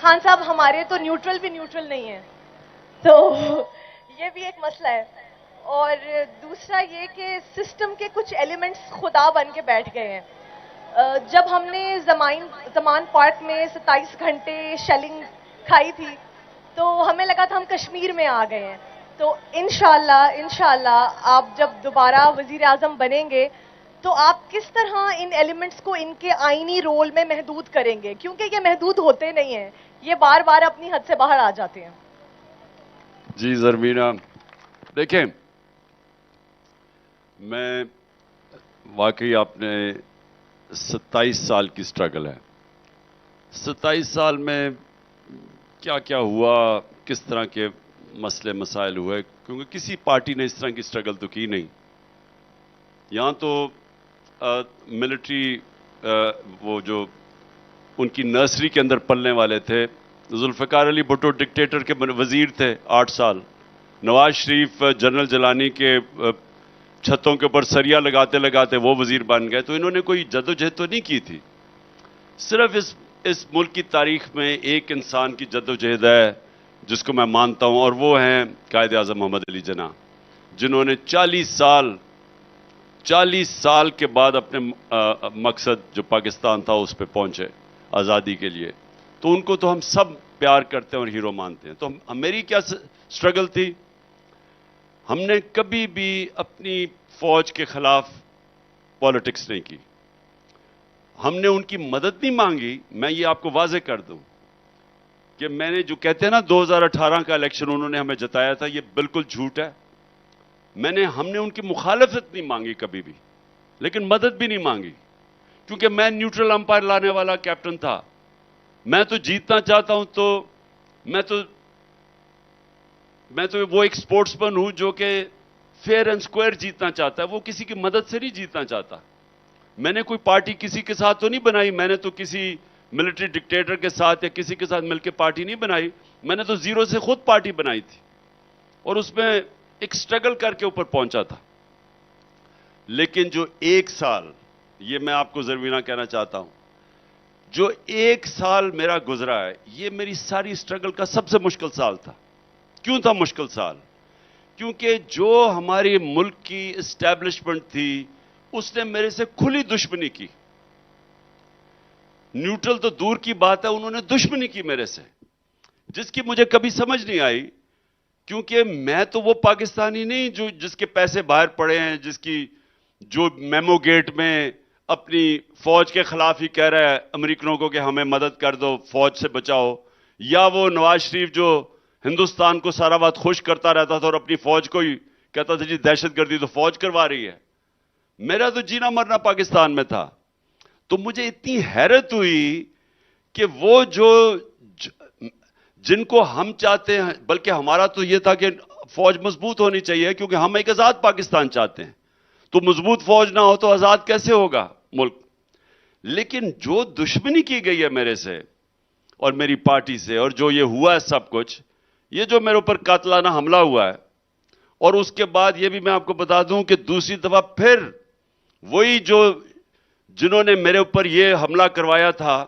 خان صاحب ہمارے تو نیوٹرل بھی نیوٹرل نہیں ہیں، تو یہ بھی ایک مسئلہ ہے. اور دوسرا یہ کہ سسٹم کے کچھ ایلیمنٹس خدا بن کے بیٹھ گئے ہیں. جب ہم نے زمان پارک میں 27 گھنٹے شیلنگ کھائی تھی تو ہمیں لگا تھا ہم کشمیر میں آ گئے ہیں. تو انشاءاللہ آپ جب دوبارہ وزیر اعظم بنیں گے تو آپ کس طرح ان ایلیمنٹس کو ان کے آئینی رول میں محدود کریں گے؟ کیونکہ یہ محدود ہوتے نہیں ہیں، یہ بار بار اپنی حد سے باہر آ جاتے ہیں. جی زرمینا، دیکھیں میں واقعی آپ نے 27 سال کی سٹرگل ہے. 27 سال میں کیا کیا ہوا، کس طرح کے مسئلے مسائل ہوئے، کیونکہ کسی پارٹی نے اس طرح کی سٹرگل تو کی نہیں. یہاں تو ملٹری وہ جو ان کی نرسری کے اندر پلنے والے تھے، ذوالفقار علی بھٹو ڈکٹیٹر کے وزیر تھے 8 سال، نواز شریف جنرل جیلانی کے چھتوں کے اوپر سریا لگاتے لگاتے وہ وزیر بن گئے. تو انہوں نے کوئی جدوجہد تو نہیں کی تھی. صرف اس ملک کی تاریخ میں ایک انسان کی جدوجہد ہے جس کو میں مانتا ہوں، اور وہ ہیں قائد اعظم محمد علی جناح، جنہوں نے 40 سال کے بعد اپنے مقصد جو پاکستان تھا اس پہ پہنچے آزادی کے لیے. تو ان کو تو ہم سب پیار کرتے ہیں اور ہیرو مانتے ہیں. تو میری کیا سٹرگل تھی؟ ہم نے کبھی بھی اپنی فوج کے خلاف پالیٹکس نہیں کی. ہم نے ان کی مدد نہیں مانگی. میں یہ آپ کو واضح کر دوں کہ میں نے جو کہتے ہیں نا 2018 کا الیکشن انہوں نے ہمیں جتایا تھا، یہ بالکل جھوٹ ہے. ہم نے ان کی مخالفت نہیں مانگی کبھی بھی، لیکن مدد بھی نہیں مانگی، کیونکہ میں نیوٹرل امپائر لانے والا کیپٹن تھا. میں تو جیتنا چاہتا ہوں، تو میں تو وہ ایک سپورٹس مین ہوں جو کہ فیئر اینڈ سکوائر جیتنا چاہتا ہے، وہ کسی کی مدد سے نہیں جیتنا چاہتا. میں نے کوئی پارٹی کسی کے ساتھ تو نہیں بنائی. میں نے تو کسی ملٹری ڈکٹیٹر کے ساتھ یا کسی کے ساتھ مل کے پارٹی نہیں بنائی. میں نے تو زیرو سے خود پارٹی بنائی تھی، اور اس میں ایک سٹرگل کر کے اوپر پہنچا تھا. لیکن جو 1 سال، یہ میں آپ کو زرمینا کہنا چاہتا ہوں، جو 1 سال میرا گزرا ہے، یہ میری ساری سٹرگل کا سب سے مشکل سال تھا. کیوں تھا مشکل سال؟ کیونکہ جو ہماری ملک کی اسٹیبلشمنٹ تھی اس نے میرے سے کھلی دشمنی کی. نیوٹرل تو دور کی بات ہے، انہوں نے دشمنی کی میرے سے، جس کی مجھے کبھی سمجھ نہیں آئی. کیونکہ میں تو وہ پاکستانی نہیں جس کے پیسے باہر پڑے ہیں، جو میمو گیٹ میں اپنی فوج کے خلاف ہی کہہ رہا ہے امریکنوں کو کہ ہمیں مدد کر دو، فوج سے بچاؤ. یا وہ نواز شریف جو ہندوستان کو سارا وقت خوش کرتا رہتا تھا اور اپنی فوج کو ہی کہتا تھا جی دہشت گردی تو فوج کروا رہی ہے. میرا تو جینا مرنا پاکستان میں تھا. تو مجھے اتنی حیرت ہوئی کہ وہ جن کو ہم چاہتے ہیں، بلکہ ہمارا تو یہ تھا کہ فوج مضبوط ہونی چاہیے کیونکہ ہم ایک آزاد پاکستان چاہتے ہیں. تو مضبوط فوج نہ ہو تو آزاد کیسے ہوگا ملک؟ لیکن جو دشمنی کی گئی ہے میرے سے اور میری پارٹی سے، اور جو یہ ہوا ہے سب کچھ، یہ جو میرے اوپر قاتلانہ حملہ ہوا ہے، اور اس کے بعد یہ بھی میں آپ کو بتا دوں کہ دوسری دفعہ پھر وہی جنہوں نے میرے اوپر یہ حملہ کروایا تھا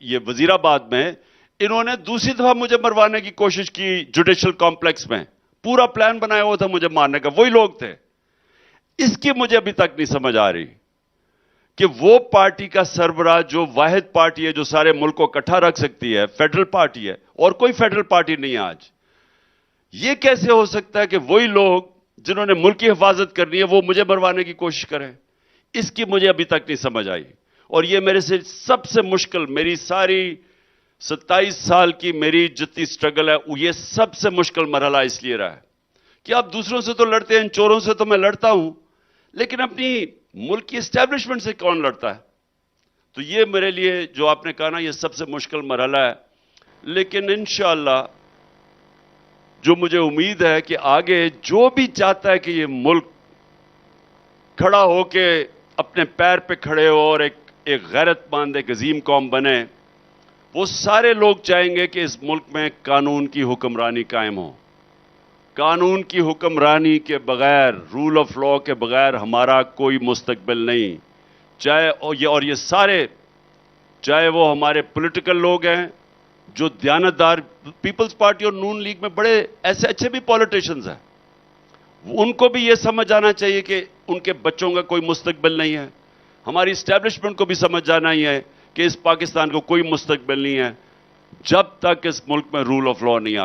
یہ وزیر آباد میں، انہوں نے دوسری دفعہ مجھے مروانے کی کوشش کی جوڈیشل کمپلیکس میں. پورا پلان بنایا ہوا تھا مجھے مارنے کا، وہی لوگ تھے. اس کی مجھے ابھی تک نہیں سمجھ آ رہی کہ وہ پارٹی کا سربراہ جو واحد پارٹی ہے جو سارے ملک کو اکٹھا رکھ سکتی ہے، فیڈرل پارٹی ہے، اور کوئی فیڈرل پارٹی نہیں ہے آج. یہ کیسے ہو سکتا ہے کہ وہی لوگ جنہوں نے ملک کی حفاظت کرنی ہے وہ مجھے مروانے کی کوشش کریں؟ اس کی مجھے ابھی تک نہیں سمجھ آئی. اور یہ میرے سے سب سے مشکل، میری ساری 27 سال کی میری جتنی سٹرگل ہے، یہ سب سے مشکل مرحلہ اس لیے رہا ہے کہ آپ دوسروں سے تو لڑتے ہیں، ان چوروں سے تو میں لڑتا ہوں، لیکن اپنی ملک کی اسٹیبلشمنٹ سے کون لڑتا ہے؟ تو یہ میرے لیے جو آپ نے کہا نا، یہ سب سے مشکل مرحلہ ہے. لیکن انشاءاللہ جو مجھے امید ہے کہ آگے جو بھی چاہتا ہے کہ یہ ملک کھڑا ہو کے اپنے پیر پہ کھڑے ہو اور ایک غیرت مند ایک عظیم قوم بنے، وہ سارے لوگ چاہیں گے کہ اس ملک میں قانون کی حکمرانی قائم ہو. قانون کی حکمرانی کے بغیر، رول آف لا کے بغیر ہمارا کوئی مستقبل نہیں. چاہے یہ سارے، چاہے وہ ہمارے پولیٹیکل لوگ ہیں، جو دیانتدار پیپلز پارٹی اور نون لیگ میں بڑے ایسے اچھے بھی پولیٹیشنز ہیں, ان کو بھی یہ سمجھ آنا چاہیے کہ ان کے بچوں کا کوئی مستقبل نہیں ہے. ہماری اسٹیبلشمنٹ کو بھی سمجھ جانا ہی ہے کہ اس پاکستان کو کوئی مستقبل نہیں ہے جب تک اس ملک میں رول آف لا نہیں آتا.